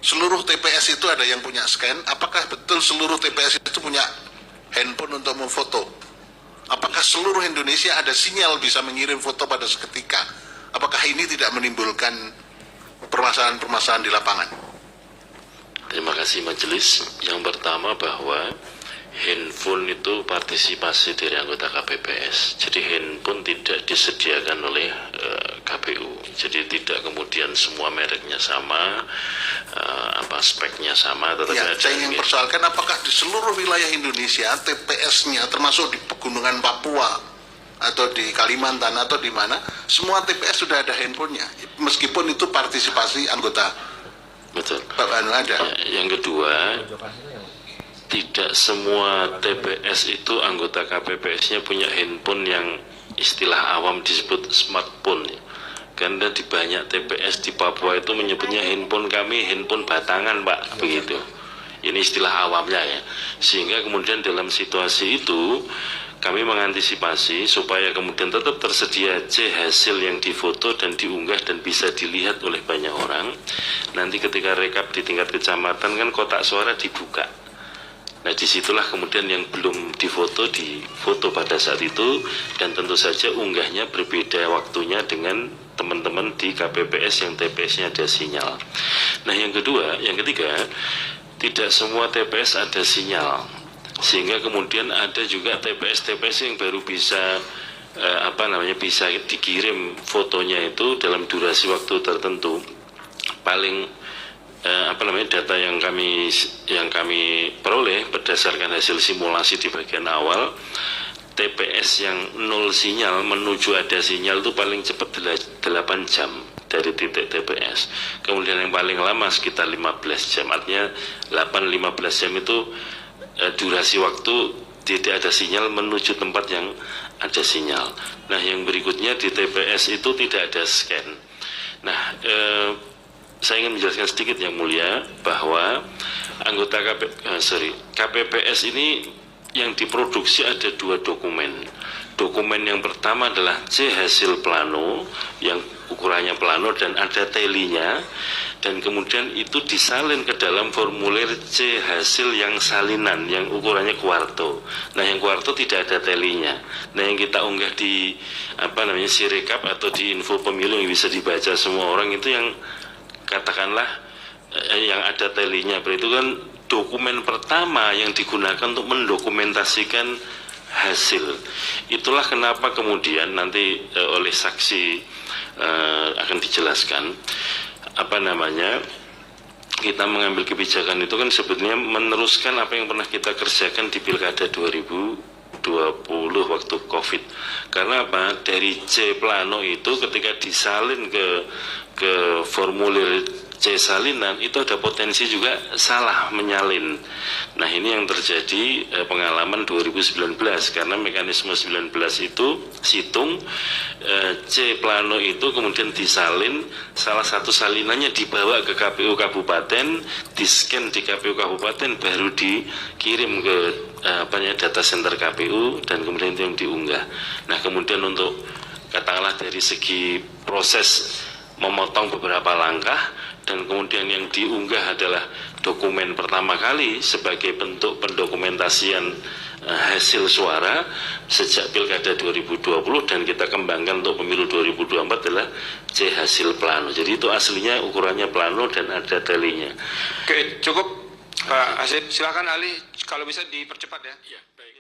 seluruh TPS itu ada yang punya scan? Apakah betul seluruh TPS itu punya handphone untuk memfoto? Apakah seluruh Indonesia ada sinyal bisa mengirim foto pada seketika? Apakah ini tidak menimbulkan permasalahan-permasalahan di lapangan? Terima kasih majelis. Yang pertama bahwa handphone itu partisipasi dari anggota KPPS. Jadi handphone tidak disediakan oleh KPU. Jadi tidak kemudian semua mereknya sama, speknya sama. Ya, saya ingin persoalkan apakah di seluruh wilayah Indonesia TPS-nya termasuk di pegunungan Papua atau di Kalimantan atau di mana semua TPS sudah ada handphonenya, meskipun itu partisipasi anggota. Betul. Ada. Yang kedua, tidak semua TPS itu anggota KPPS-nya punya handphone yang istilah awam disebut smartphone. Karena di banyak TPS di Papua itu menyebutnya handphone kami handphone batangan, Pak, begitu. Ini istilah awamnya ya. Sehingga kemudian dalam situasi itu kami mengantisipasi supaya kemudian tetap tersedia C hasil yang difoto dan diunggah dan bisa dilihat oleh banyak orang. Nanti ketika rekap di tingkat kecamatan kan kotak suara dibuka. Nah disitulah kemudian yang belum difoto pada saat itu, dan tentu saja unggahnya berbeda waktunya dengan teman-teman di KPPS yang TPS-nya ada sinyal. Nah yang ketiga, tidak semua TPS ada sinyal, sehingga kemudian ada juga TPS yang baru bisa bisa dikirim fotonya itu dalam durasi waktu tertentu. Paling data yang kami peroleh berdasarkan hasil simulasi di bagian awal, TPS yang nol sinyal menuju ada sinyal itu paling cepat 8 jam dari titik TPS. Kemudian yang paling lama sekitar 15 jam. Artinya 8-15 jam itu durasi waktu tidak ada sinyal menuju tempat yang ada sinyal. Nah yang berikutnya di TPS itu tidak ada scan. Nah saya ingin menjelaskan sedikit yang mulia bahwa anggota KPPS ini yang diproduksi ada 2 dokumen. Dokumen yang pertama adalah C hasil plano yang ukurannya plano dan ada telinya, dan kemudian itu disalin ke dalam formulir C hasil yang salinan yang ukurannya kuarto. Nah yang kuarto tidak ada telinya. Nah yang kita unggah di Sirekap atau di info pemilu yang bisa dibaca semua orang itu yang katakanlah yang ada telinya. Berarti kan dokumen pertama yang digunakan untuk mendokumentasikan hasil. Itulah kenapa kemudian nanti oleh saksi akan dijelaskan kita mengambil kebijakan itu kan sebetulnya meneruskan apa yang pernah kita kerjakan di Pilkada 2020 waktu COVID. Karena apa? Dari C plano itu ketika disalin ke formulir C salinan itu ada potensi juga salah menyalin. Nah ini yang terjadi pengalaman 2019 karena mekanisme 19 itu situng C plano itu kemudian disalin, salah satu salinannya dibawa ke KPU Kabupaten, di-scan di KPU Kabupaten, baru dikirim ke data center KPU dan kemudian itu yang diunggah. Nah kemudian untuk katakanlah dari segi proses memotong beberapa langkah, dan kemudian yang diunggah adalah dokumen pertama kali sebagai bentuk pendokumentasian hasil suara sejak Pilkada 2020 dan kita kembangkan untuk pemilu 2024 adalah C hasil plano. Jadi itu aslinya ukurannya plano dan ada telinya. Oke, cukup Pak Asyid. Silakan Ali, kalau bisa dipercepat ya. Ya, baik.